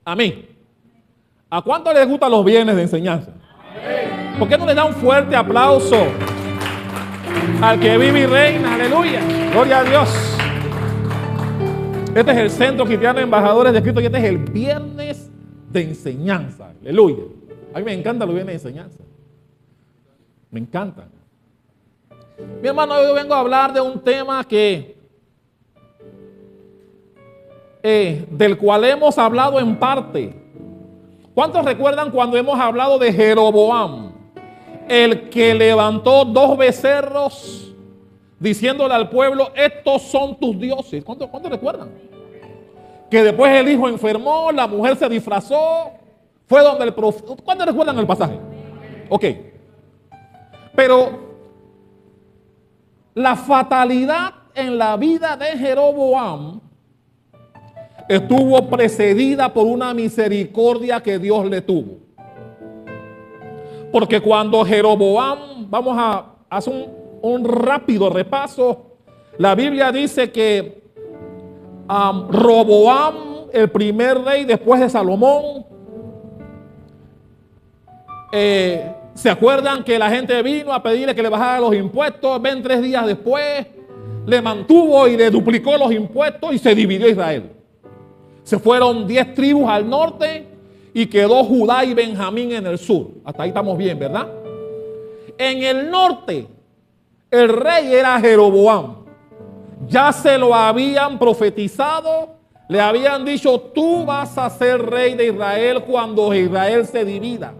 Amén. ¿A cuánto les gustan los viernes de enseñanza? ¿Por qué no le da un fuerte aplauso al que vive y reina? Aleluya. Gloria a Dios. Este es el Centro Cristiano de Embajadores de Cristo y este es el viernes de enseñanza. Aleluya. A mí me encantan los viernes de enseñanza. Me encantan. Mi hermano, hoy vengo a hablar de un tema del cual hemos hablado en parte. ¿Cuántos recuerdan cuando hemos hablado de Jeroboam? El que levantó 2 becerros diciéndole al pueblo, estos son tus dioses. ¿Cuántos recuerdan? Que después el hijo enfermó, la mujer se disfrazó, fue donde el profeta. ¿Cuántos recuerdan el pasaje? Ok. Pero la fatalidad en la vida de Jeroboam estuvo precedida por una misericordia que Dios le tuvo. Porque cuando Jeroboam, vamos a hacer un rápido repaso, la Biblia dice que Roboam, el primer rey después de Salomón, ¿se acuerdan que la gente vino a pedirle que le bajara los impuestos? Ven 3 días después, le mantuvo y le duplicó los impuestos y se dividió Israel. Se fueron 10 tribus al norte y quedó Judá y Benjamín en el sur. Hasta ahí estamos bien, ¿verdad? En el norte, el rey era Jeroboam. Ya se lo habían profetizado, le habían dicho, tú vas a ser rey de Israel cuando Israel se divida.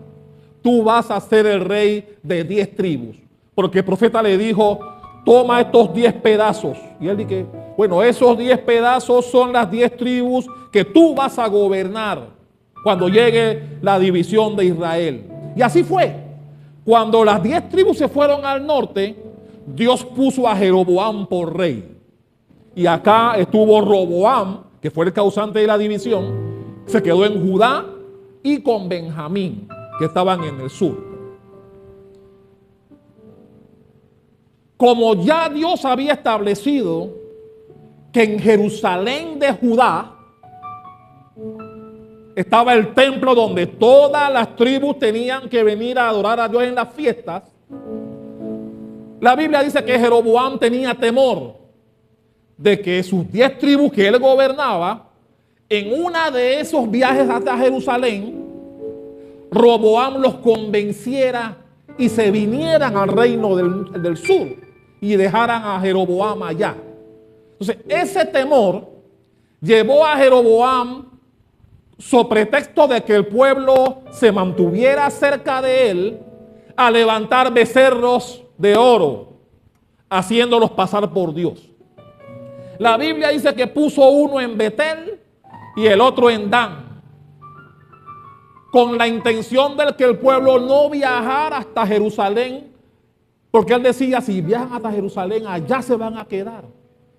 Tú vas a ser el rey de 10 tribus. Porque el profeta le dijo, toma estos 10 pedazos. Y él dice, bueno, esos 10 pedazos son las 10 tribus que tú vas a gobernar cuando llegue la división de Israel. Y así fue. Cuando las 10 tribus se fueron al norte, Dios puso a Jeroboam por rey. Y acá estuvo Roboam, que fue el causante de la división, se quedó en Judá y con Benjamín, que estaban en el sur. Como ya Dios había establecido que en Jerusalén de Judá estaba el templo donde todas las tribus tenían que venir a adorar a Dios en las fiestas, la Biblia dice que Jeroboam tenía temor de que sus 10 tribus que él gobernaba, en una de esos viajes hasta Jerusalén, Roboam los convenciera y se vinieran al reino del sur y dejaran a Jeroboam allá. Entonces, ese temor llevó a Jeroboam, sobre pretexto de que el pueblo se mantuviera cerca de él, a levantar becerros de oro, haciéndolos pasar por Dios. La Biblia dice que puso uno en Betel y el otro en Dan, con la intención de que el pueblo no viajara hasta Jerusalén, porque él decía, si viajan hasta Jerusalén, allá se van a quedar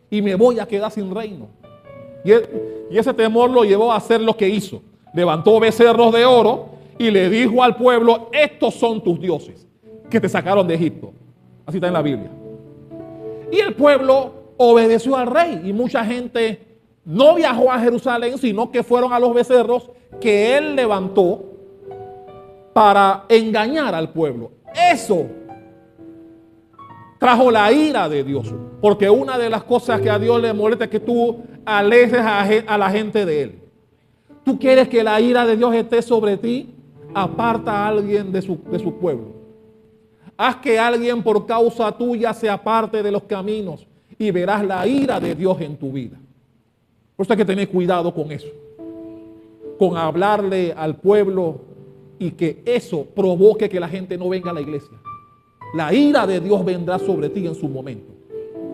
y me voy a quedar sin reino. Y ese temor lo llevó a hacer lo que hizo. Levantó becerros de oro y le dijo al pueblo, estos son tus dioses que te sacaron de Egipto. Así está en la Biblia. Y el pueblo obedeció al rey y mucha gente no viajó a Jerusalén, sino que fueron a los becerros que él levantó para engañar al pueblo. Eso trajo la ira de Dios, porque una de las cosas que a Dios le molesta es que tú alejes a la gente de él. ¿Tú quieres que la ira de Dios esté sobre ti? Aparta a alguien de su pueblo. Haz que alguien por causa tuya se aparte de los caminos y verás la ira de Dios en tu vida. Por eso hay que tener cuidado con eso, con hablarle al pueblo y que eso provoque que la gente no venga a la iglesia. La ira de Dios vendrá sobre ti en su momento.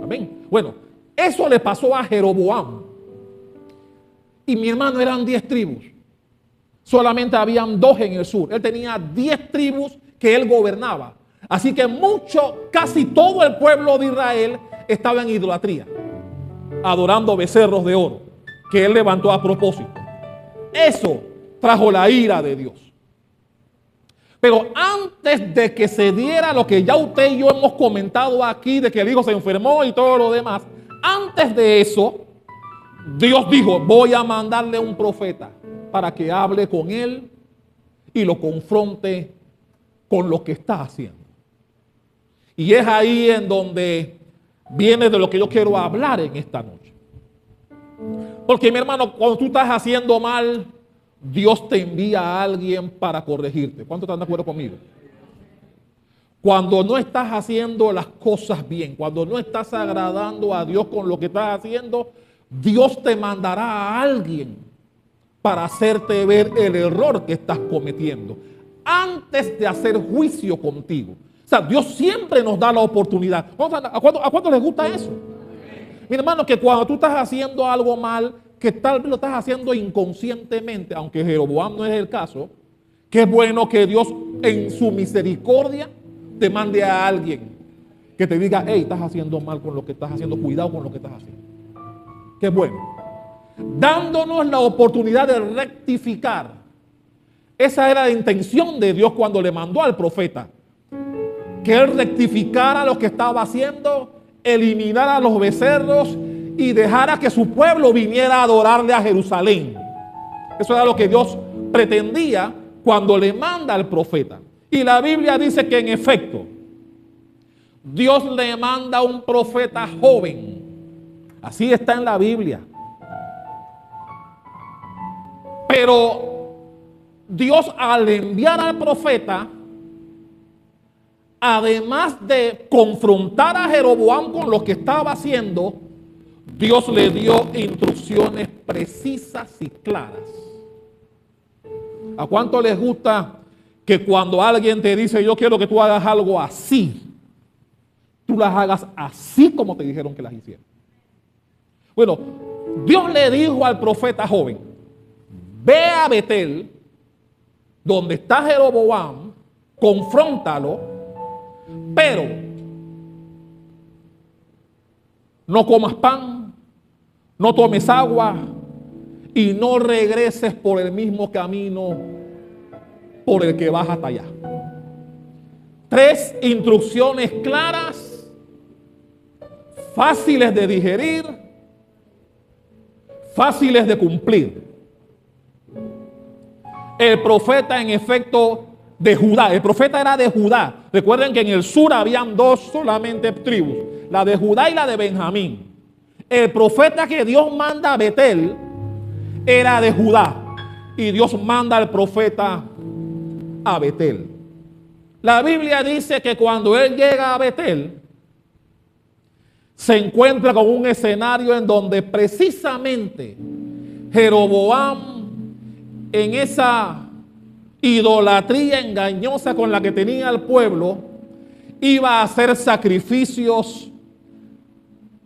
Amén. Bueno, eso le pasó a Jeroboam. Y mi hermano, eran 10 tribus. Solamente habían 2 en el sur. Él tenía 10 tribus que él gobernaba. Así que casi todo el pueblo de Israel estaba en idolatría, adorando becerros de oro que él levantó a propósito. Eso trajo la ira de Dios. Pero antes de que se diera lo que ya usted y yo hemos comentado aquí, de que el hijo se enfermó y todo lo demás, antes de eso, Dios dijo, voy a mandarle un profeta. para que hable con él y lo confronte con lo que está haciendo. Y es ahí en donde viene de lo que yo quiero hablar en esta noche. Porque, mi hermano, cuando tú estás haciendo mal, Dios te envía a alguien para corregirte. ¿Cuántos están de acuerdo conmigo? Cuando no estás haciendo las cosas bien, cuando no estás agradando a Dios con lo que estás haciendo, Dios te mandará a alguien para hacerte ver el error que estás cometiendo antes de hacer juicio contigo. O sea, Dios siempre nos da la oportunidad. ¿A cuánto les gusta eso? Mi hermano, que cuando tú estás haciendo algo mal, que tal vez lo estás haciendo inconscientemente, aunque Jeroboam no es el caso, qué bueno que Dios en su misericordia te mande a alguien que te diga, hey, estás haciendo mal con lo que estás haciendo, cuidado con lo que estás haciendo. Qué bueno. Dándonos la oportunidad de rectificar. Esa era la intención de Dios cuando le mandó al profeta. Que él rectificara lo que estaba haciendo, eliminara a los becerros y dejara que su pueblo viniera a adorarle a Jerusalén. Eso era lo que Dios pretendía cuando le manda al profeta. Y la Biblia dice que en efecto, Dios le manda a un profeta joven. Así está en la Biblia. Pero Dios, al enviar al profeta, además de confrontar a Jeroboam con lo que estaba haciendo, Dios le dio instrucciones precisas y claras. ¿A cuánto les gusta que cuando alguien te dice, yo quiero que tú hagas algo así, tú las hagas así como te dijeron que las hicieran? Bueno, Dios le dijo al profeta joven, ve a Betel, donde está Jeroboam, confróntalo, pero no comas pan, no tomes agua y no regreses por el mismo camino por el que vas hasta allá. 3 instrucciones claras, fáciles de digerir, fáciles de cumplir. El profeta, en efecto, de Judá. El profeta era de Judá. Recuerden que en el sur habían 2 solamente tribus, la de Judá y la de Benjamín. El profeta que Dios manda a Betel era de Judá y Dios manda al profeta a Betel. La Biblia dice que cuando él llega a Betel, se encuentra con un escenario en donde precisamente Jeroboam, en esa idolatría engañosa con la que tenía el pueblo, iba a hacer sacrificios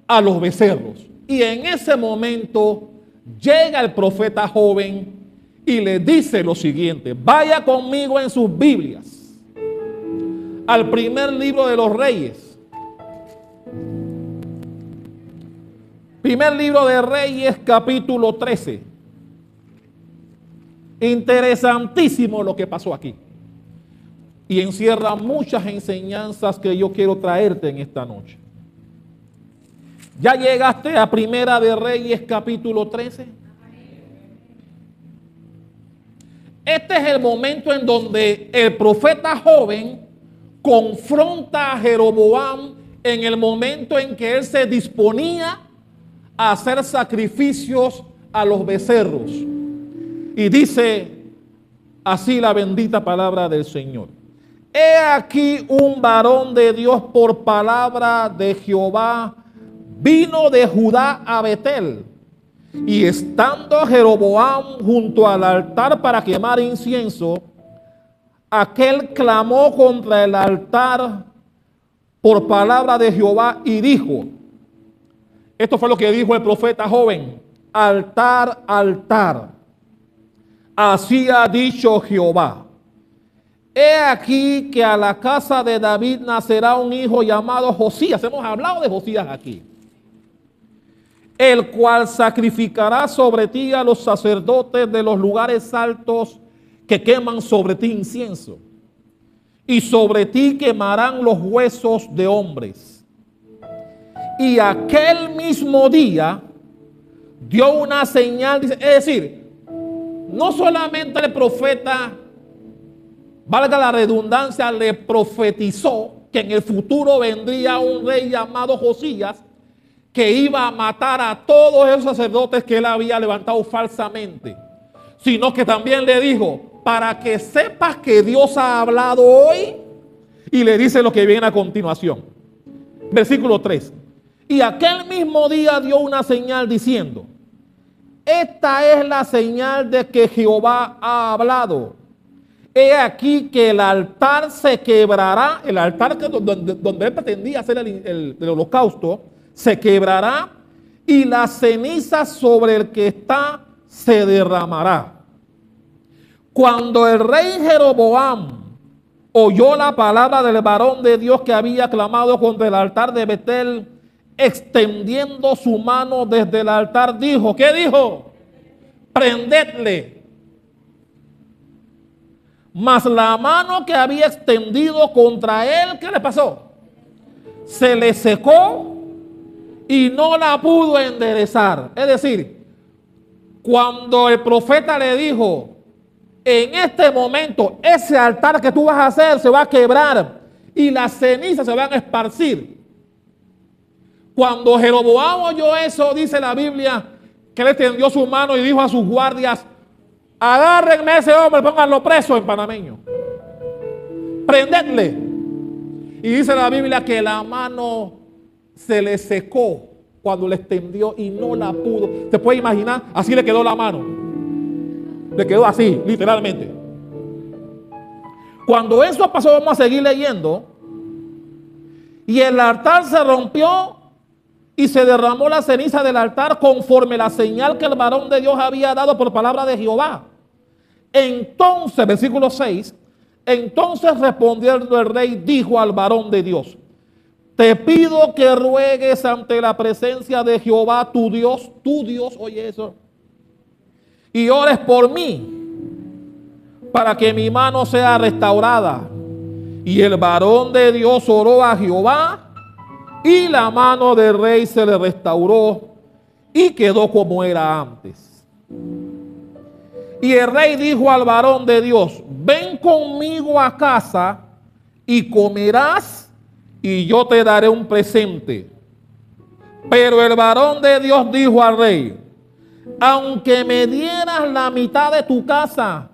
a los becerros. Y en ese momento llega el profeta joven y le dice lo siguiente: vaya conmigo en sus Biblias al primer libro de los Reyes. Primer libro de Reyes, capítulo 13. Interesantísimo lo que pasó aquí. Y encierra muchas enseñanzas que yo quiero traerte en esta noche. ¿Ya llegaste a Primera de Reyes, capítulo 13? Este es el momento en donde el profeta joven confronta a Jeroboam en el momento en que él se disponía a hacer sacrificios a los becerros. Y dice así la bendita palabra del Señor: he aquí un varón de Dios por palabra de Jehová vino de Judá a Betel, y estando Jeroboam junto al altar para quemar incienso, aquel clamó contra el altar por palabra de Jehová y dijo, esto fue lo que dijo el profeta joven: altar, altar, así ha dicho Jehová, he aquí que a la casa de David nacerá un hijo llamado Josías. Hemos hablado de Josías aquí. El cual sacrificará sobre ti a los sacerdotes de los lugares altos que queman sobre ti incienso, y sobre ti quemarán los huesos de hombres. Y aquel mismo día dio una señal, es decir, no solamente el profeta, valga la redundancia, le profetizó que en el futuro vendría un rey llamado Josías que iba a matar a todos esos sacerdotes que él había levantado falsamente, sino que también le dijo, para que sepas que Dios ha hablado hoy, y le dice lo que viene a continuación. Versículo 3. Y aquel mismo día dio una señal diciendo, esta es la señal de que Jehová ha hablado. He aquí que el altar se quebrará, el altar donde él pretendía hacer el holocausto, se quebrará y la ceniza sobre el que está se derramará. Cuando el rey Jeroboam oyó la palabra del varón de Dios que había clamado contra el altar de Betel, extendiendo su mano desde el altar, dijo, ¿qué dijo? Prendedle. Mas la mano que había extendido contra él, ¿qué le pasó? Se le secó y no la pudo enderezar. Es decir, cuando el profeta le dijo, en este momento ese altar que tú vas a hacer se va a quebrar y las cenizas se van a esparcir. Cuando Jeroboam oyó eso, dice la Biblia, que él extendió su mano y dijo a sus guardias, agárrenme a ese hombre, pónganlo preso en panameño. Prendedle. Y dice la Biblia que la mano se le secó cuando le extendió y no la pudo. ¿Se puede imaginar? Así le quedó la mano. Le quedó así, literalmente. Cuando eso pasó, vamos a seguir leyendo. Y el altar se rompió y se derramó la ceniza del altar conforme la señal que el varón de Dios había dado por palabra de Jehová. Entonces, versículo 6, entonces respondiendo el rey, dijo al varón de Dios, te pido que ruegues ante la presencia de Jehová tu Dios, oye eso, y ores por mí, para que mi mano sea restaurada. Y el varón de Dios oró a Jehová, y la mano del rey se le restauró, y quedó como era antes. Y el rey dijo al varón de Dios, ven conmigo a casa, y comerás, y yo te daré un presente. Pero el varón de Dios dijo al rey, aunque me dieras la mitad de tu casa,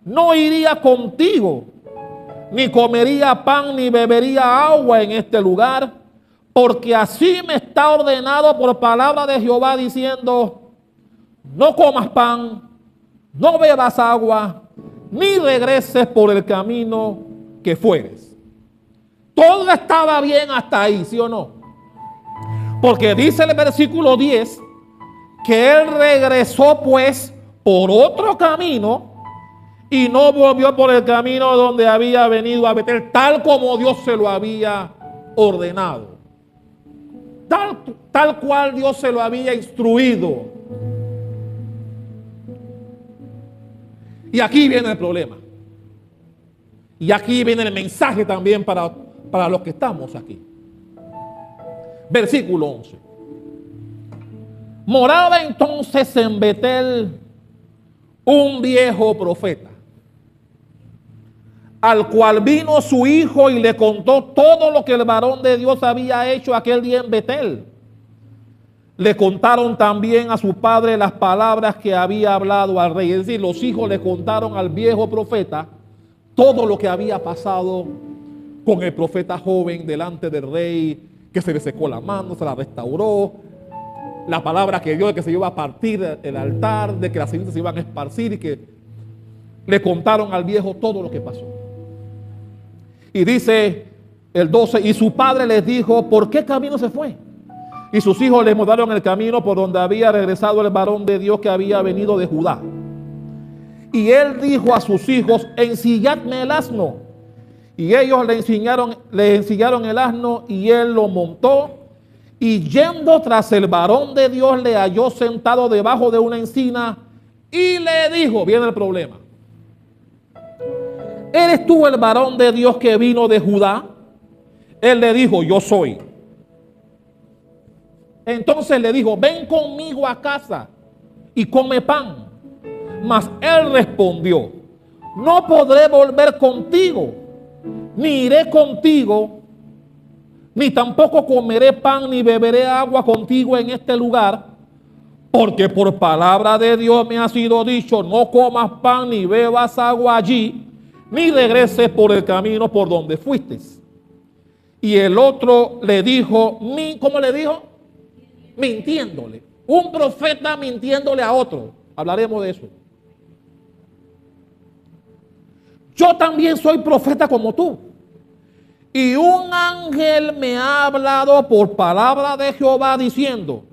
no iría contigo, ni comería pan, ni bebería agua en este lugar, porque así me está ordenado por palabra de Jehová, diciendo, no comas pan, no bebas agua, ni regreses por el camino que fueres. Todo estaba bien hasta ahí, ¿sí o no? Porque dice el versículo 10, que él regresó pues por otro camino y no volvió por el camino donde había venido a Betel, tal como Dios se lo había ordenado. Tal cual Dios se lo había instruido. Y aquí viene el problema. Y aquí viene el mensaje también para los que estamos aquí. Versículo 11. Moraba entonces en Betel un viejo profeta, al cual vino su hijo y le contó todo lo que el varón de Dios había hecho aquel día en Betel. Le contaron también a su padre las palabras que había hablado al rey. Es decir, los hijos le contaron al viejo profeta todo lo que había pasado con el profeta joven delante del rey, que se le secó la mano, se la restauró. La palabra que dio de que se iba a partir el altar, de que las cenizas se iban a esparcir, y que le contaron al viejo todo lo que pasó. Y dice el 12, y su padre les dijo, ¿por qué camino se fue? Y sus hijos le mostraron el camino por donde había regresado el varón de Dios que había venido de Judá. Y él dijo a sus hijos, ensilladme el asno. Y ellos le ensillaron el asno y él lo montó. Y yendo tras el varón de Dios le halló sentado debajo de una encina y le dijo, viene el problema, ¿eres tú el varón de Dios que vino de Judá? Él le dijo, yo soy. Entonces le dijo, ven conmigo a casa y come pan. Mas él respondió: no podré volver contigo, ni iré contigo, ni tampoco comeré pan ni beberé agua contigo en este lugar, porque por palabra de Dios me ha sido dicho: no comas pan ni bebas agua allí, ni regreses por el camino por donde fuiste. Y el otro le dijo, ¿cómo le dijo? Mintiéndole. Un profeta mintiéndole a otro. Hablaremos de eso. Yo también soy profeta como tú. Y un ángel me ha hablado por palabra de Jehová diciendo: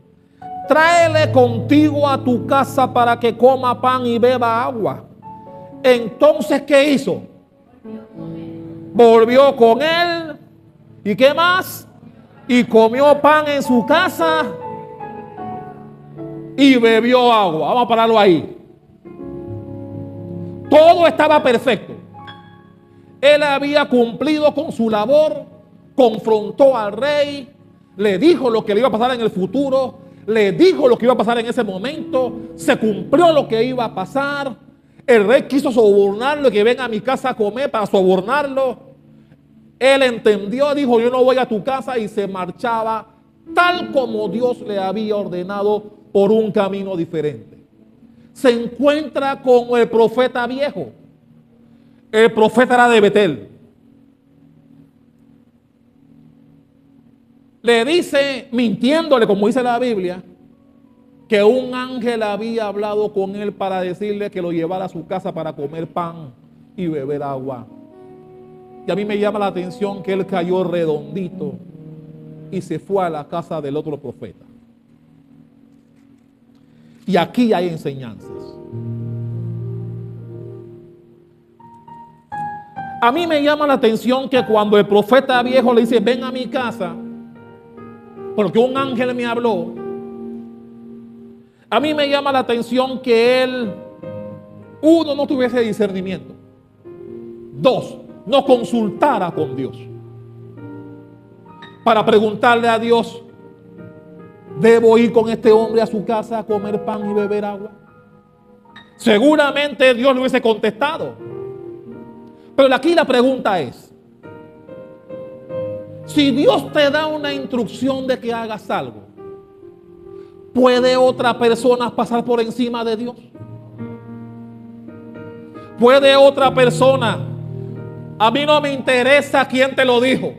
tráele contigo a tu casa para que coma pan y beba agua. Entonces, ¿qué hizo? Volvió con él. ¿Y qué más? Y comió pan en su casa y bebió agua. Vamos a pararlo ahí. Todo estaba perfecto. Él había cumplido con su labor, confrontó al rey, le dijo lo que le iba a pasar en el futuro, le dijo lo que iba a pasar en ese momento, se cumplió lo que iba a pasar. El rey quiso sobornarlo y que venga a mi casa a comer para sobornarlo. Él entendió, dijo: yo no voy a tu casa, y se marchaba tal como Dios le había ordenado por un camino diferente. Se encuentra con el profeta viejo. El profeta era de Betel. Le dice, mintiéndole, como dice la Biblia, que un ángel había hablado con él para decirle que lo llevara a su casa para comer pan y beber agua. Y a mí me llama la atención que él cayó redondito y se fue a la casa del otro profeta. Y aquí hay enseñanzas. A mí me llama la atención que cuando el profeta viejo le dice: ven a mi casa, porque un ángel me habló. A mí me llama la atención que él, uno, no tuviese discernimiento. Dos, no consultara con Dios para preguntarle a Dios: ¿debo ir con este hombre a su casa a comer pan y beber agua? Seguramente Dios le hubiese contestado. Pero aquí la pregunta es: si Dios te da una instrucción de que hagas algo, ¿puede otra persona pasar por encima de Dios? ¿Puede otra persona? A mí no me interesa quién te lo dijo.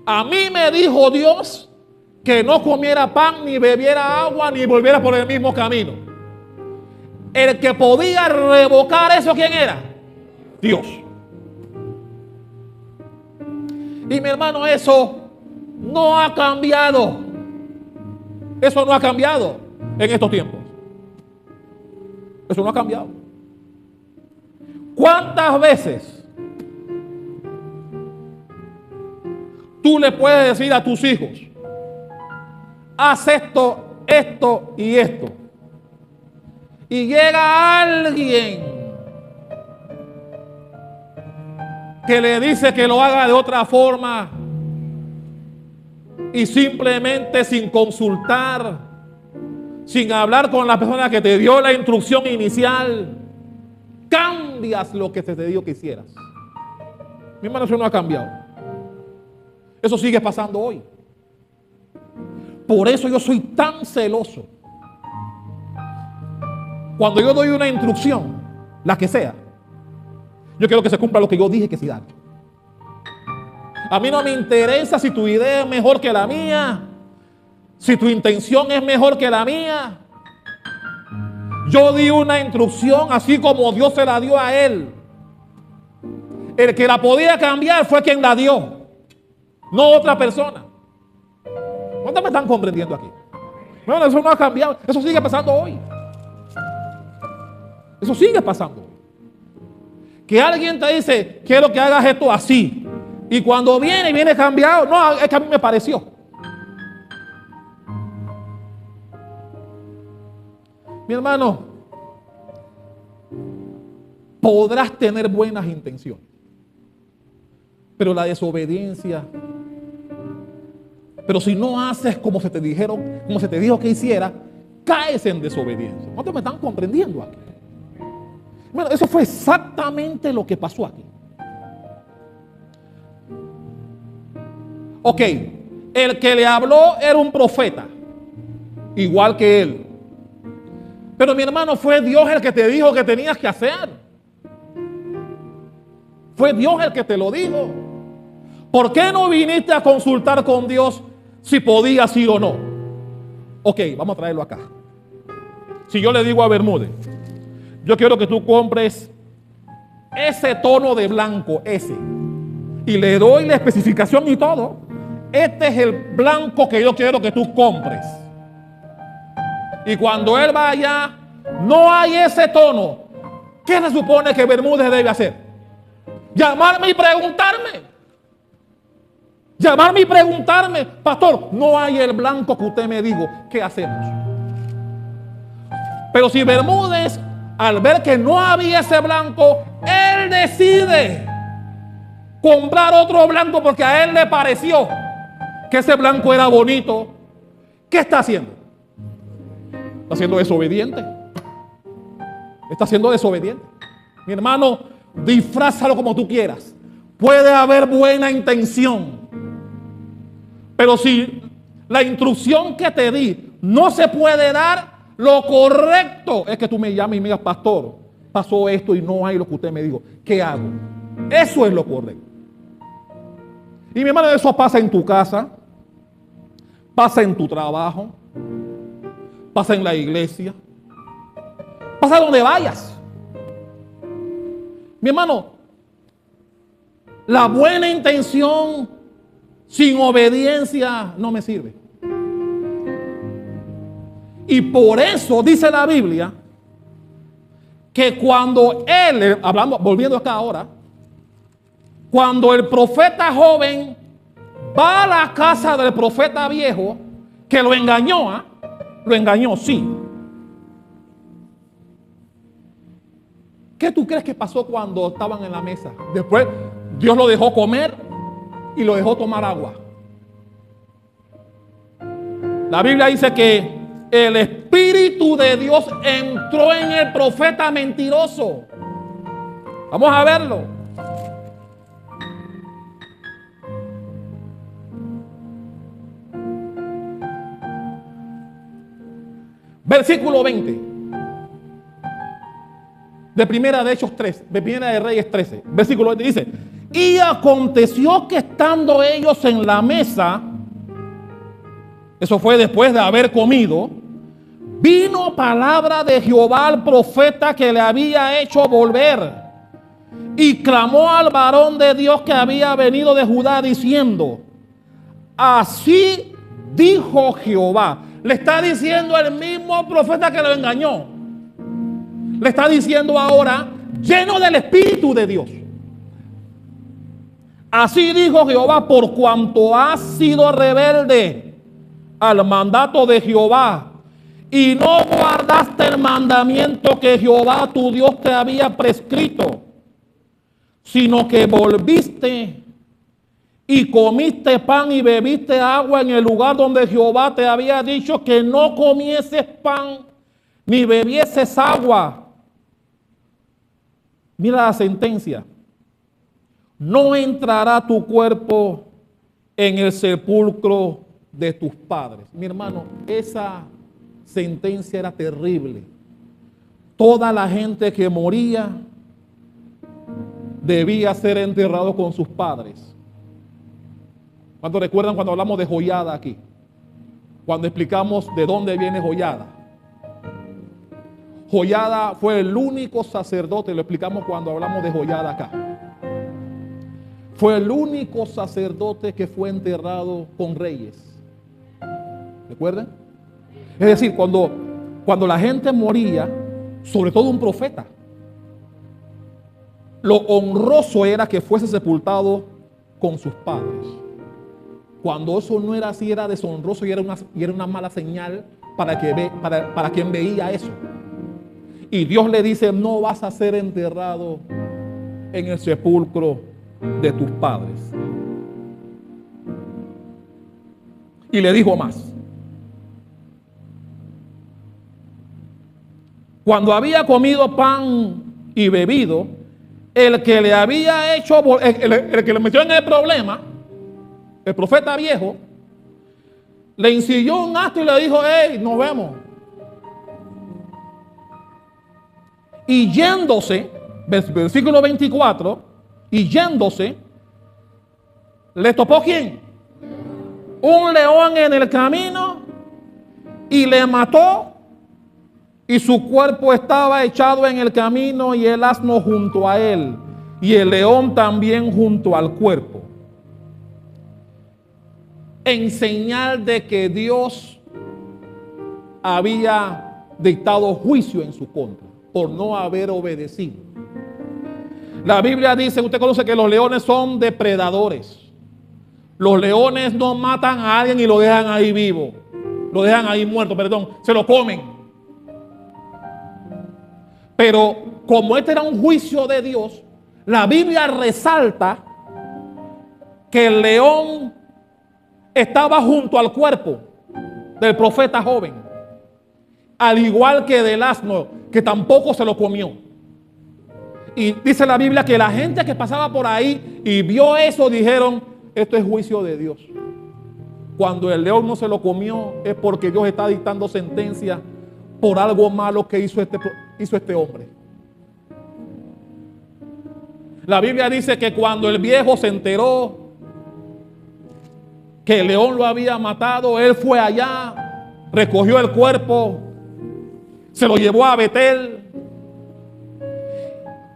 A mí me dijo Dios que no comiera pan, ni bebiera agua, ni volviera por el mismo camino. El que podía revocar eso, ¿quién era? Dios. Y mi hermano, eso no ha cambiado. Eso no ha cambiado en estos tiempos. Eso no ha cambiado. ¿Cuántas veces tú le puedes decir a tus hijos: haz esto, esto y esto? Y llega alguien que le dice que lo haga de otra forma, y simplemente sin consultar, sin hablar con la persona que te dio la instrucción inicial, cambias lo que se te dijo que hicieras. Mi hermano, eso no ha cambiado. Eso sigue pasando hoy. Por eso yo soy tan celoso. Cuando yo doy una instrucción, la que sea, yo quiero que se cumpla lo que yo dije que sí dar. A mí no me interesa si tu idea es mejor que la mía, si tu intención es mejor que la mía. Yo di una instrucción así como Dios se la dio a él. El que la podía cambiar fue quien la dio, no otra persona. ¿Cuántos me están comprendiendo aquí? Bueno, eso no ha cambiado. Eso sigue pasando hoy. Eso sigue pasando. Que alguien te dice: quiero que hagas esto así. Y cuando viene cambiado. No, es que a mí me pareció. Mi hermano, podrás tener buenas intenciones, pero la desobediencia, pero si no haces como se te dijo que hiciera, caes en desobediencia. ¿Cuántos me están comprendiendo aquí? Bueno, eso fue exactamente lo que pasó aquí. Ok, el que le habló era un profeta, igual que él. Pero mi hermano, fue Dios el que te dijo que tenías que hacer. Fue Dios el que te lo dijo. ¿Por qué no viniste a consultar con Dios si podías ir o no? Ok, vamos a traerlo acá. Si yo le digo a Bermúdez, yo quiero que tú compres ese tono de blanco, ese, y le doy la especificación y todo. Este es el blanco que yo quiero que tú compres. Y cuando él vaya, no hay ese tono. ¿Qué se supone que Bermúdez debe hacer? Llamarme y preguntarme. Llamarme y preguntarme, pastor, no hay el blanco que usted me dijo. ¿Qué hacemos? Pero si Bermúdez, al ver que no había ese blanco, él decide comprar otro blanco porque a él le pareció que ese blanco era bonito. ¿Qué está haciendo? Está siendo desobediente. Está siendo desobediente. Mi hermano, disfrázalo como tú quieras. Puede haber buena intención. Pero si la instrucción que te di no se puede dar, lo correcto es que tú me llames y me digas, pastor, pasó esto y no hay lo que usted me dijo. ¿Qué hago? Eso es lo correcto. Y mi hermano, eso pasa en tu casa, pasa en tu trabajo, pasa en la iglesia, pasa donde vayas. Mi hermano, la buena intención sin obediencia no me sirve. Y por eso dice la Biblia que cuando él, hablando, volviendo acá ahora, cuando el profeta joven va a la casa del profeta viejo, que lo engañó, lo engañó, sí. ¿Qué tú crees que pasó cuando estaban en la mesa? Después Dios lo dejó comer y lo dejó tomar agua. La Biblia dice que el Espíritu de Dios entró en el profeta mentiroso. Vamos a verlo. Versículo 20. De Primera de Hechos 3, de Primera de Reyes 13. Versículo 20 dice: y aconteció que estando ellos en la mesa, eso fue después de haber comido, vino palabra de Jehová al profeta que le había hecho volver, y clamó al varón de Dios que había venido de Judá diciendo: así dijo Jehová. Le está diciendo el mismo profeta que lo engañó. Le está diciendo ahora, lleno del Espíritu de Dios: así dijo Jehová, por cuanto has sido rebelde al mandato de Jehová y no guardaste el mandamiento que Jehová tu Dios te había prescrito, sino que volviste y comiste pan y bebiste agua en el lugar donde Jehová te había dicho que no comieses pan ni bebieses agua. Mira la sentencia: no entrará tu cuerpo en el sepulcro de tus padres. Mi hermano, esa sentencia era terrible. Toda la gente que moría debía ser enterrado con sus padres. ¿Cuántos recuerdan cuando hablamos de Joiada aquí? Cuando explicamos de dónde viene Joiada. Joiada fue el único sacerdote, lo explicamos cuando hablamos de Joiada acá. Fue el único sacerdote que fue enterrado con reyes. ¿Recuerdan? Es decir, cuando la gente moría, sobre todo un profeta, lo honroso era que fuese sepultado con sus padres. Cuando eso no era así, era deshonroso y era una mala señal para quien veía eso. Y Dios le dice: no vas a ser enterrado en el sepulcro de tus padres. Y le dijo más: Cuando había comido pan y bebido, el que le había hecho, el que le metió en el problema, el profeta viejo, le insiguió un acto y le dijo: hey, nos vemos. Y yéndose, versículo 24, y yéndose, ¿le topó quién? Un león en el camino, y le mató, y su cuerpo estaba echado en el camino, y el asno junto a él, y el león también junto al cuerpo. En señal de que Dios había dictado juicio en su contra por no haber obedecido. La Biblia dice, usted conoce que los leones son depredadores. Los leones no matan a alguien y lo dejan ahí vivo, lo dejan ahí muerto, perdón, se lo comen. Pero como este era un juicio de Dios, la Biblia resalta que el león estaba junto al cuerpo del profeta joven, al igual que del asno, que tampoco se lo comió. Y dice la Biblia que la gente que pasaba por ahí y vio eso dijeron: esto es juicio de Dios. Cuando el león no se lo comió es porque Dios está dictando sentencia por algo malo que hizo este hombre. La Biblia dice que cuando el viejo se enteró que el león lo había matado, él fue allá, recogió el cuerpo, se lo llevó a Betel,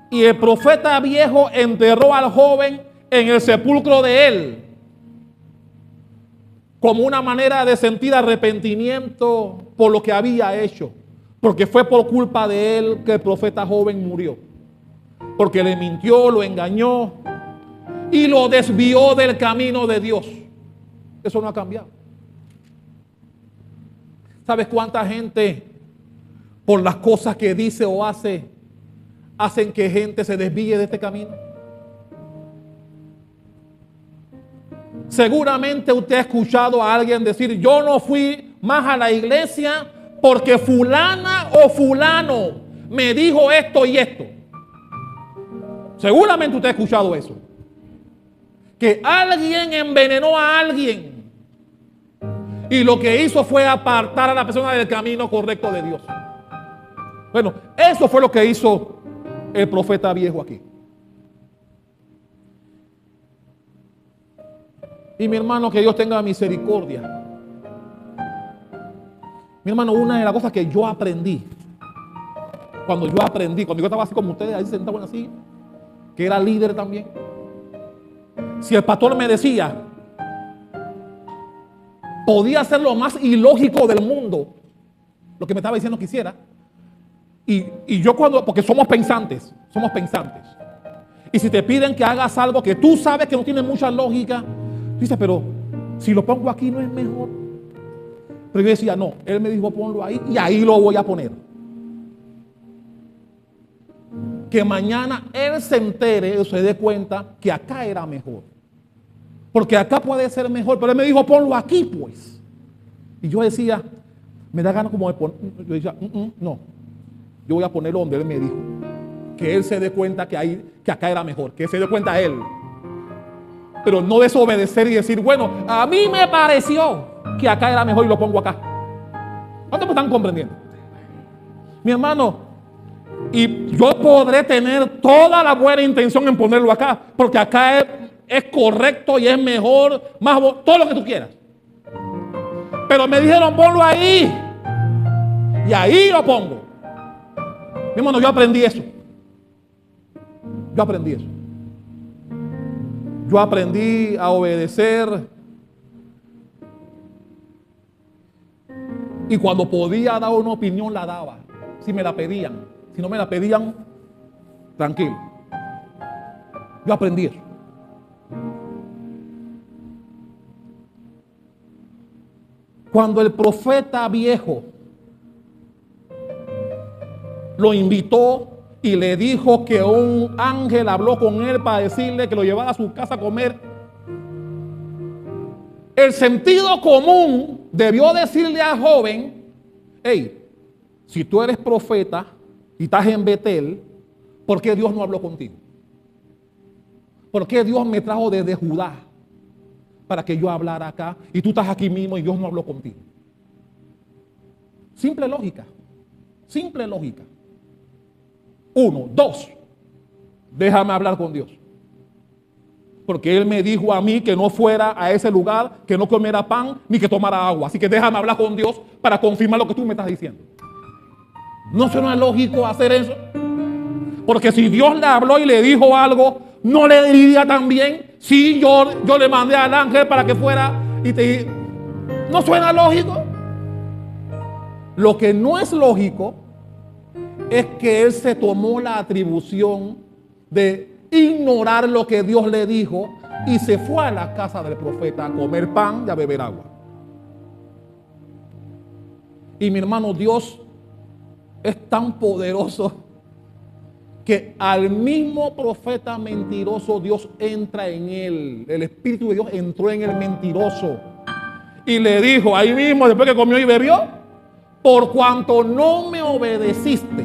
y el profeta viejo enterró al joven en el sepulcro de él, como una manera de sentir arrepentimiento por lo que había hecho, porque fue por culpa de él que el profeta joven murió, porque le mintió, lo engañó y lo desvió del camino de Dios. Eso no ha cambiado. ¿Sabes cuánta gente, por las cosas que dice o hace, hacen que gente se desvíe de este camino? Seguramente usted ha escuchado a alguien decir: yo no fui más a la iglesia porque fulana o fulano me dijo esto y esto. Seguramente usted ha escuchado eso. Que alguien envenenó a alguien y lo que hizo fue apartar a la persona del camino correcto de Dios. Bueno, eso fue lo que hizo el profeta viejo aquí. Y mi hermano, que Dios tenga misericordia. Mi hermano, una de las cosas que yo aprendí, cuando yo estaba así como ustedes, ahí sentado en así, que era líder también. Si el pastor me decía, podía ser lo más ilógico del mundo, lo que me estaba diciendo que hiciera. Y yo porque somos pensantes. Y si te piden que hagas algo que tú sabes que no tiene mucha lógica, dices: pero si lo pongo aquí no es mejor. Pero yo decía: no, él me dijo ponlo ahí y ahí lo voy a poner. Que mañana él se entere o se dé cuenta que acá era mejor. Porque acá puede ser mejor, pero él me dijo ponlo aquí pues. Y yo decía, me da ganas como de poner, yo decía, no, yo voy a ponerlo donde él me dijo. Que él se dé cuenta que acá era mejor, que se dé cuenta él. Pero no desobedecer y decir, bueno, a mí me pareció que acá era mejor y lo pongo acá. ¿Cuántos me están comprendiendo? Mi hermano, y yo podré tener toda la buena intención en ponerlo acá, porque acá es correcto y es mejor, todo lo que tú quieras. Pero me dijeron ponlo ahí, y ahí lo pongo. Mi hermano, yo aprendí eso. Yo aprendí a obedecer. Y cuando podía dar una opinión, la daba. Si me la pedían. Si no me la pedían, tranquilo. Yo aprendí eso. Cuando el profeta viejo lo invitó y le dijo que un ángel habló con él para decirle que lo llevara a su casa a comer, el sentido común debió decirle al joven: hey, si tú eres profeta y estás en Betel, ¿por qué Dios no habló contigo? ¿Por qué Dios me trajo desde Judá para que yo hablara acá y tú estás aquí mismo y Dios no habló contigo? Simple lógica. Simple lógica. 1, 2. Déjame hablar con Dios. Porque Él me dijo a mí que no fuera a ese lugar, que no comiera pan ni que tomara agua. Así que déjame hablar con Dios para confirmar lo que tú me estás diciendo. ¿No suena lógico hacer eso? Porque si Dios le habló y le dijo algo, ¿no le diría también? Sí, yo le mandé al ángel para que fuera y te... ¿No suena lógico? Lo que no es lógico es que él se tomó la atribución de ignorar lo que Dios le dijo y se fue a la casa del profeta a comer pan y a beber agua. Y mi hermano, Dios es tan poderoso que al mismo profeta mentiroso Dios entra en él. El Espíritu de Dios entró en el mentiroso y le dijo ahí mismo, después que comió y bebió: por cuanto no me obedeciste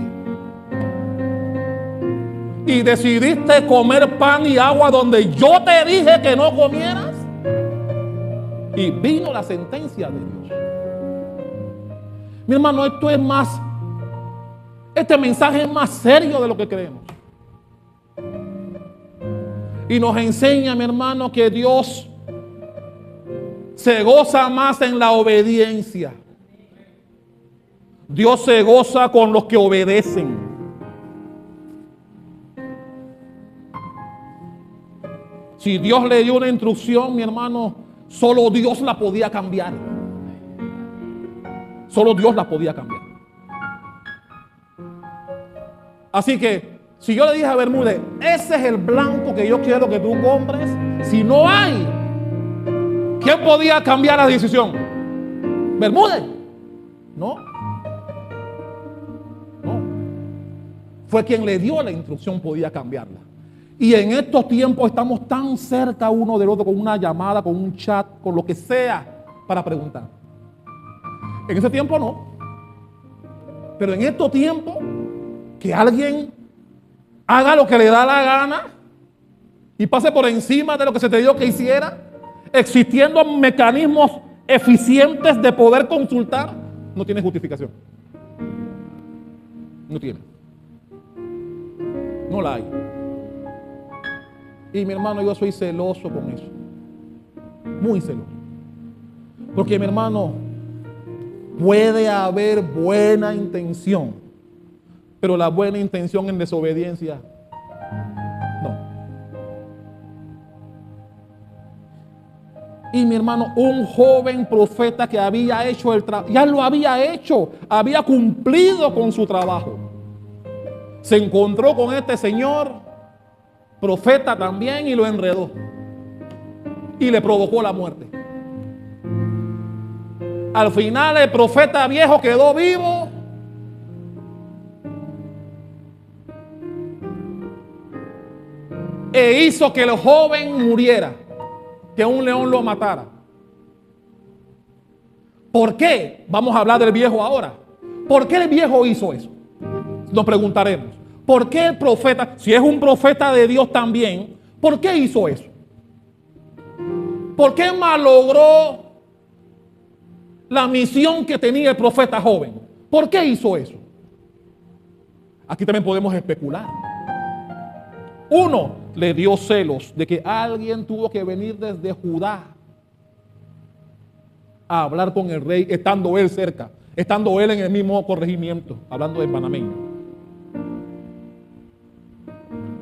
y decidiste comer pan y agua donde yo te dije que no comieras. Y vino la sentencia de Dios. Mi hermano, esto es más, este mensaje es más serio de lo que creemos. Y nos enseña, mi hermano, que Dios se goza más en la obediencia. Dios se goza con los que obedecen. Si Dios le dio una instrucción, mi hermano, solo Dios la podía cambiar. Solo Dios la podía cambiar. Así que, si yo le dije a Bermúdez, ese es el blanco que yo quiero que tú compres, si no hay, ¿quién podía cambiar la decisión? ¿Bermúdez? No. No. Fue quien le dio la instrucción, podía cambiarla. Y en estos tiempos estamos tan cerca uno del otro con una llamada, con un chat, con lo que sea para preguntar. En ese tiempo no. Pero en estos tiempos, que alguien haga lo que le da la gana y pase por encima de lo que se te dio que hiciera, existiendo mecanismos eficientes de poder consultar, no tiene justificación. No tiene. No la hay. Y mi hermano, yo soy celoso con eso. Muy celoso. Porque mi hermano, puede haber buena intención, pero la buena intención en desobediencia, no. Y mi hermano, un joven profeta que había hecho el trabajo, ya lo había hecho, había cumplido con su trabajo. Se encontró con este señor profeta también y lo enredó y le provocó la muerte. Al final el profeta viejo quedó vivo e hizo que el joven muriera, que un león lo matara. ¿Por qué? Vamos a hablar del viejo ahora. ¿Por qué el viejo hizo eso? Nos preguntaremos. ¿Por qué el profeta, si es un profeta de Dios también, por qué hizo eso? ¿Por qué malogró la misión que tenía el profeta joven? ¿Por qué hizo eso? Aquí también podemos especular. Uno, le dio celos de que alguien tuvo que venir desde Judá a hablar con el rey, estando él cerca, estando él en el mismo corregimiento, hablando de panameño.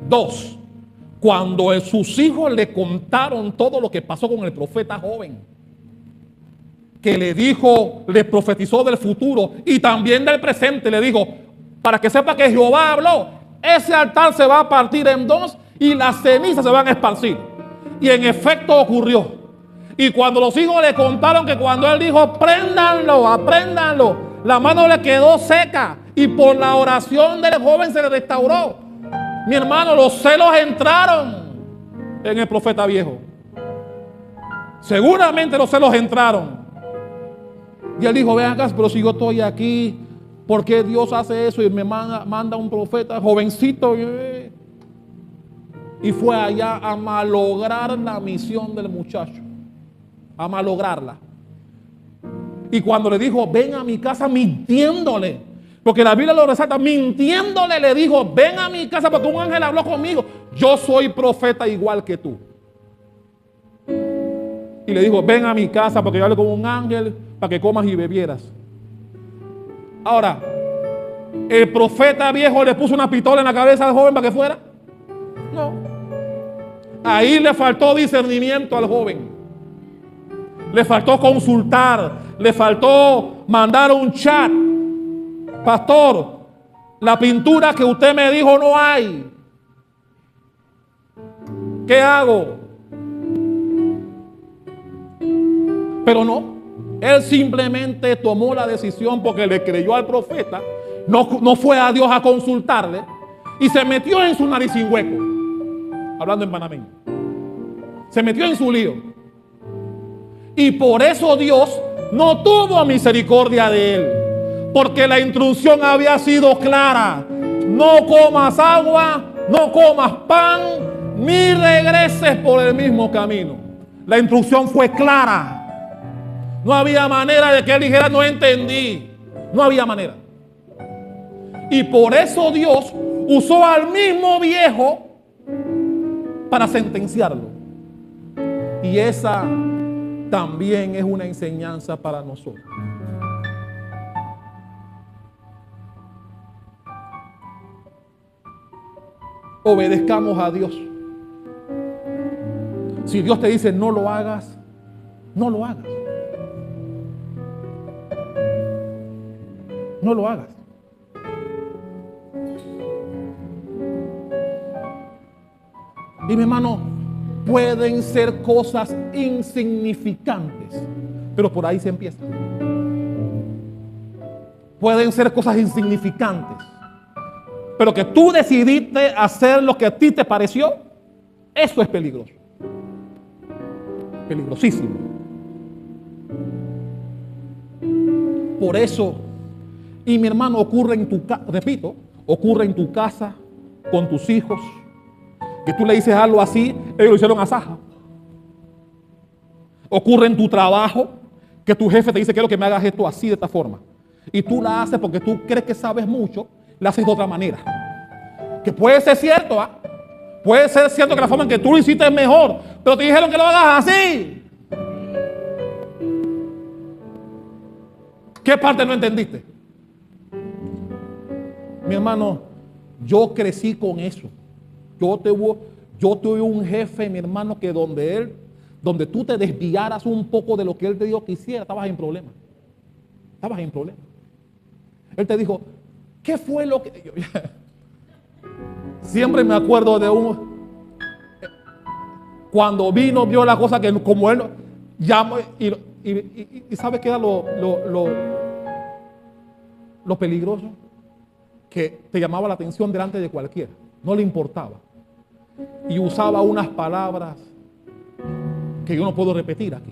2, cuando sus hijos le contaron todo lo que pasó con el profeta joven, que le dijo, le profetizó del futuro y también del presente, le dijo, para que sepa que Jehová habló, ese altar se va a partir en dos y las cenizas se van a esparcir. Y en efecto ocurrió. Y cuando los hijos le contaron que cuando él dijo, préndanlo, apréndanlo, la mano le quedó seca y por la oración del joven se le restauró. Mi hermano, los celos entraron en el profeta viejo. Seguramente los celos entraron. Y él dijo, vean acá, pero si yo estoy aquí, ¿Por qué Dios hace eso y me manda un profeta jovencito? Y fue allá a malograr la misión del muchacho. A malograrla. Y cuando le dijo, ven a mi casa, mintiéndole. Porque la Biblia lo resalta, mintiéndole le dijo, ven a mi casa porque un ángel habló conmigo. Yo soy profeta igual que tú. Y le dijo, ven a mi casa porque yo hablé con un ángel para que comas y bebieras. Ahora, ¿el profeta viejo le puso una pistola en la cabeza al joven para que fuera? No. Ahí le faltó discernimiento al joven. Le faltó consultar. Le faltó mandar un chat. Pastor, la pintura que usted me dijo no hay. ¿Qué hago? Pero no. Él simplemente tomó la decisión porque le creyó al profeta. No fue a Dios a consultarle. Y se metió en su nariz sin hueco. Hablando en panameño. Se metió en su lío. Y por eso Dios no tuvo misericordia de él. Porque la instrucción había sido clara. No comas agua, no comas pan, ni regreses por el mismo camino. La instrucción fue clara. No había manera de que él dijera, no entendí. No había manera. Y por eso Dios usó al mismo viejo para sentenciarlo. Y esa también es una enseñanza para nosotros. Obedezcamos a Dios. Si Dios te dice no lo hagas, no lo hagas. No lo hagas. Y mi hermano, pueden ser cosas insignificantes, pero por ahí se empieza. Pueden ser cosas insignificantes, pero que tú decidiste hacer lo que a ti te pareció, eso es peligroso. Peligrosísimo. Por eso, y mi hermano, ocurre en tu casa, repito, ocurre en tu casa, con tus hijos, que tú le dices algo así, ellos lo hicieron a saja. Ocurre en tu trabajo, que tu jefe te dice quiero que me hagas esto así, de esta forma. Y tú la haces porque tú crees que sabes mucho, la haces de otra manera. Que puede ser cierto, ¿ah? Puede ser cierto que la forma en que tú lo hiciste es mejor, pero te dijeron que lo hagas así. ¿Qué parte no entendiste? Mi hermano, yo crecí con eso. Yo tuve un jefe, mi hermano, que donde tú te desviaras un poco de lo que él te dijo que hiciera, estabas en problemas. Estabas en problemas. Él te dijo, ¿qué fue lo que...? Siempre me acuerdo de cuando vio la cosa que como él llamó, y ¿sabe qué era lo peligroso? Que te llamaba la atención delante de cualquiera. No le importaba. Y usaba unas palabras que yo no puedo repetir aquí.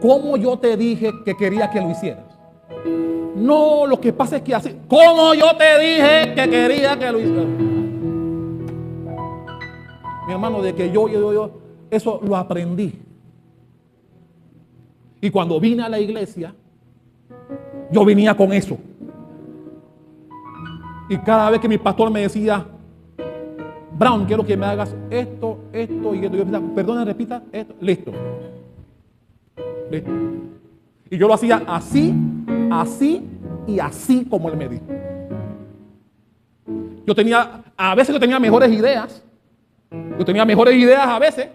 ¿Cómo yo te dije que quería que lo hicieras? No, lo que pasa es que así. ¿Cómo yo te dije que quería que lo hicieras? Mi hermano, de que yo eso lo aprendí. Y cuando vine a la iglesia, yo venía con eso. Y cada vez que mi pastor me decía, Brown, quiero que me hagas esto y esto, yo decía, perdona, repita esto, listo. Y yo lo hacía así, así y así como él me dijo. A veces yo tenía mejores ideas. Yo tenía mejores ideas a veces.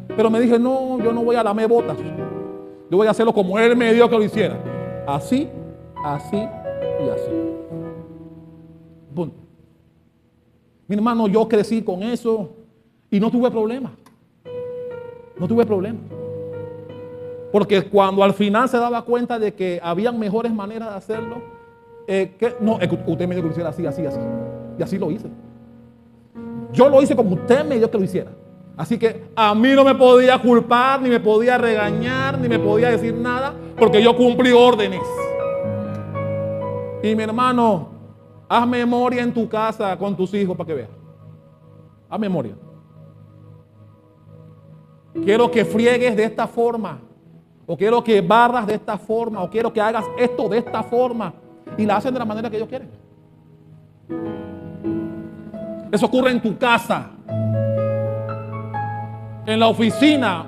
Pero me dije, no, yo no voy a lamer botas. Yo voy a hacerlo como él me dijo que lo hiciera. Así, así y así. Punto. Mi hermano, yo crecí con eso y no tuve problema. No tuve problema. Porque cuando al final se daba cuenta de que habían mejores maneras de hacerlo, usted me dijo que lo hiciera así, así, así. Y así lo hice. Yo lo hice como usted me dijo que lo hiciera. Así que a mí no me podía culpar, ni me podía regañar, ni me podía decir nada, porque yo cumplí órdenes. Y mi hermano, haz memoria en tu casa con tus hijos para que veas. Haz memoria. Quiero que friegues de esta forma, o quiero que barras de esta forma, o quiero que hagas esto de esta forma, y la hacen de la manera que ellos quieren. Eso ocurre en tu casa, en la oficina.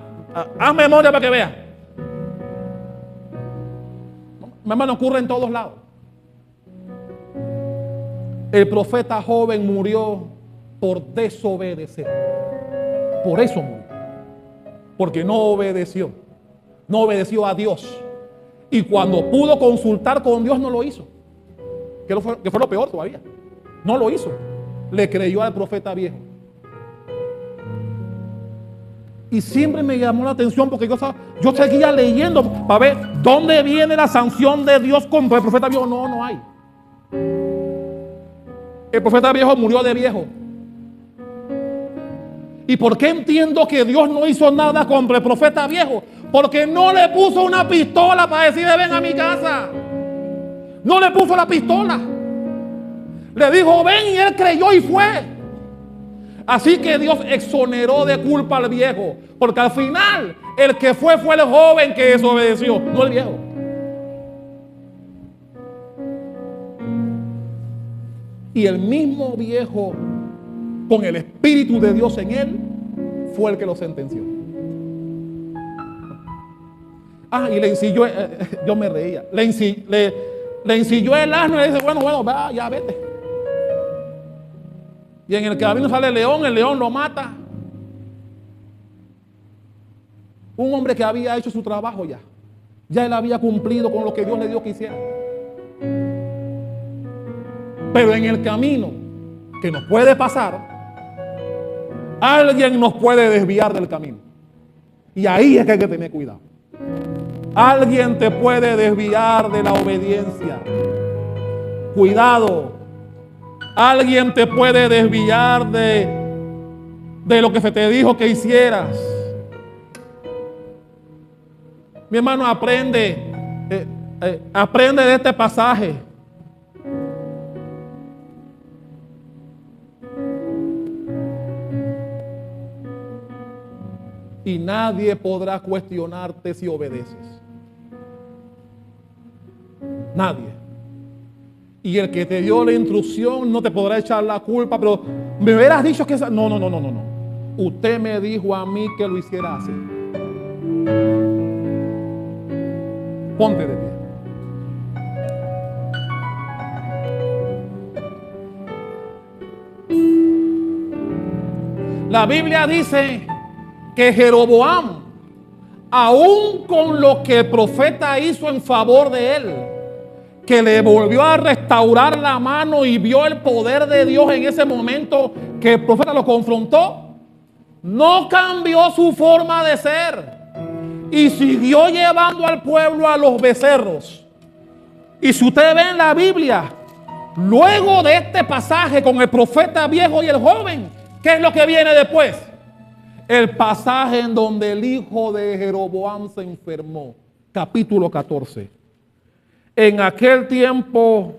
Haz memoria para que veas. Mi hermano, ocurre en todos lados. El profeta joven murió por desobedecer. Por eso murió. Porque no obedeció. No obedeció a Dios. Y cuando pudo consultar con Dios no lo hizo. Que fue lo peor todavía. No lo hizo. Le creyó al profeta viejo. Y siempre me llamó la atención porque yo seguía leyendo para ver dónde viene la sanción de Dios contra el profeta viejo. No hay. El profeta viejo murió de viejo. ¿Y por qué entiendo que Dios no hizo nada contra el profeta viejo? Porque no le puso una pistola para decirle ven a mi casa. No le puso la pistola. Le dijo ven y él creyó y fue. Así que Dios exoneró de culpa al viejo. Porque al final el que fue el joven que desobedeció, no el viejo. Y el mismo viejo, con el Espíritu de Dios en él, fue el que lo sentenció. Y le ensilló, yo me reía, le ensilló el asno y le dice, bueno, va, ya vete. Y en el camino sale el león lo mata. Un hombre que había hecho su trabajo ya. Ya él había cumplido con lo que Dios le dio que hiciera. Pero en el camino que nos puede pasar, alguien nos puede desviar del camino. Y ahí es que hay que tener cuidado. Alguien te puede desviar de la obediencia. Cuidado. Alguien te puede desviar de lo que se te dijo que hicieras. Mi hermano, aprende de este pasaje. Y nadie podrá cuestionarte si obedeces. Nadie. Y el que te dio la instrucción no te podrá echar la culpa, pero me hubieras dicho que... No. Usted me dijo a mí que lo hiciera así. Ponte de pie. La Biblia dice que Jeroboam, aún con lo que el profeta hizo en favor de él, que le volvió a restaurar la mano y vio el poder de Dios en ese momento que el profeta lo confrontó, no cambió su forma de ser y siguió llevando al pueblo a los becerros. Y si usted ve en la Biblia, luego de este pasaje con el profeta viejo y el joven, ¿qué es lo que viene después? El pasaje en donde el hijo de Jeroboam se enfermó. Capítulo 14. En aquel tiempo,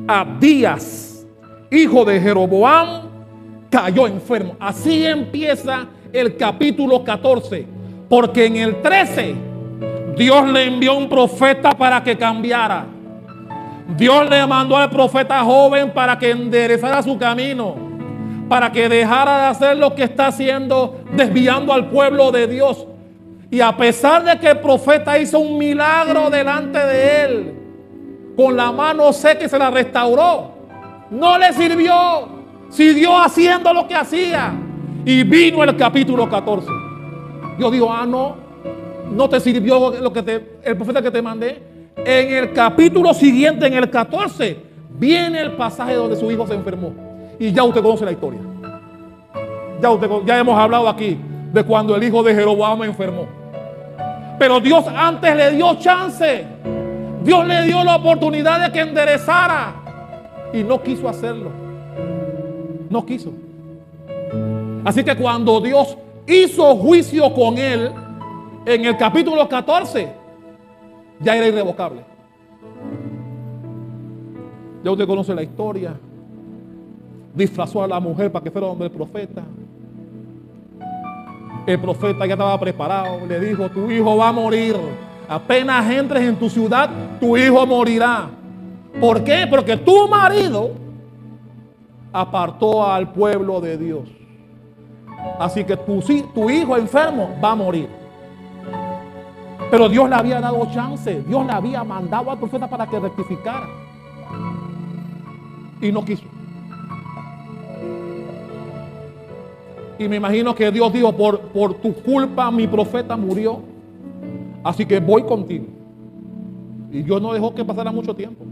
Abdías, hijo de Jeroboam, cayó enfermo. Así empieza el capítulo 14. Porque en el 13, Dios le envió un profeta para que cambiara. Dios le mandó al profeta joven para que enderezara su camino, para que dejara de hacer lo que está haciendo, desviando al pueblo de Dios. Y a pesar de que el profeta hizo un milagro delante de él, con la mano seca y se la restauró, no le sirvió. Siguió haciendo lo que hacía. Y vino el capítulo 14. Dios dijo, no te sirvió el profeta que te mandé. En el capítulo siguiente, en el 14, viene el pasaje donde su hijo se enfermó. Y ya usted conoce la historia. Ya hemos hablado aquí de cuando el hijo de Jeroboam enfermó. Pero Dios antes le dio chance. Dios le dio la oportunidad de que enderezara. Y no quiso hacerlo. No quiso. Así que cuando Dios hizo juicio con él, En el capítulo 14 ya era irrevocable. Ya usted conoce la historia. Disfrazó a la mujer para que fuera donde el profeta. El profeta ya estaba preparado. Le dijo: tu hijo va a morir. Apenas entres en tu ciudad, tu hijo morirá. ¿Por qué? Porque tu marido apartó al pueblo de Dios. Así que tu hijo enfermo va a morir. Pero Dios le había dado chance. Dios le había mandado al profeta para que rectificara. Y no quiso. Y me imagino que Dios dijo: por tu culpa mi profeta murió. Así que voy contigo. Y Dios no dejó que pasara mucho tiempo.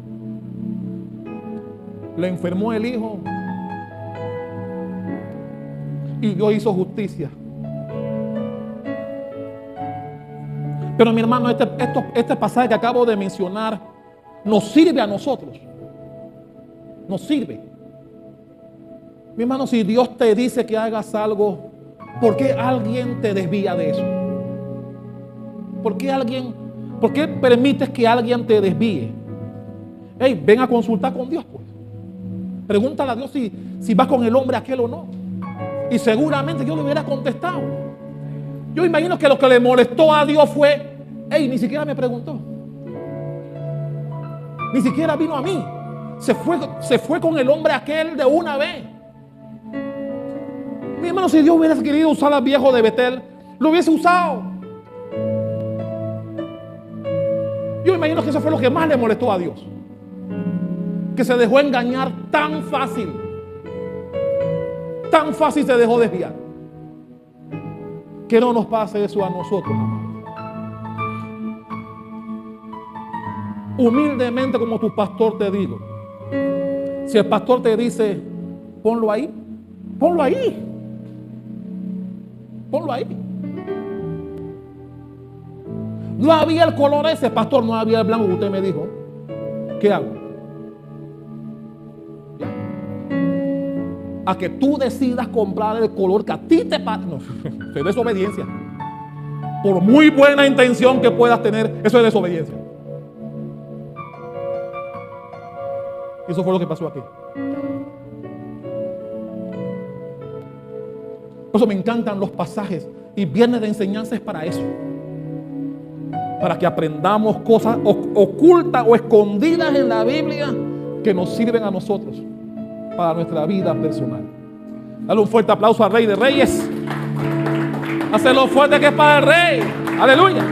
Le enfermó el hijo. Y Dios hizo justicia. Pero mi hermano, este pasaje que acabo de mencionar nos sirve a nosotros. Nos sirve. Mi hermano, si Dios te dice que hagas algo, ¿por qué alguien te desvía de eso? ¿Por qué permites que alguien te desvíe? Hey, ven a consultar con Dios, pues. Pregúntale a Dios si vas con el hombre aquel o no. Y seguramente Dios le hubiera contestado. Yo imagino que lo que le molestó a Dios fue: hey, ni siquiera me preguntó. Ni siquiera vino a mí. Se fue con el hombre aquel de una vez. Mi hermano, si Dios hubiera querido usar al viejo de Betel, lo hubiese usado. Yo imagino que eso fue lo que más le molestó a Dios. Que se dejó engañar tan fácil. Tan fácil se dejó desviar. Que no nos pase eso a nosotros. Humildemente, como tu pastor te digo. Si el pastor te dice: ponlo ahí, ponlo ahí. Ponlo ahí. No había el color ese, pastor, no había el blanco que usted me dijo. ¿Qué hago? Ya. A que tú decidas comprar el color que a ti te parece. No, eso es desobediencia. Por muy buena intención que puedas tener, eso es desobediencia. Eso fue lo que pasó aquí. Por eso me encantan los pasajes. Y viernes de enseñanza es para eso. Para que aprendamos cosas ocultas o escondidas en la Biblia que nos sirven a nosotros para nuestra vida personal. Dale un fuerte aplauso al Rey de Reyes. Hazlo fuerte, que es para el Rey. Aleluya.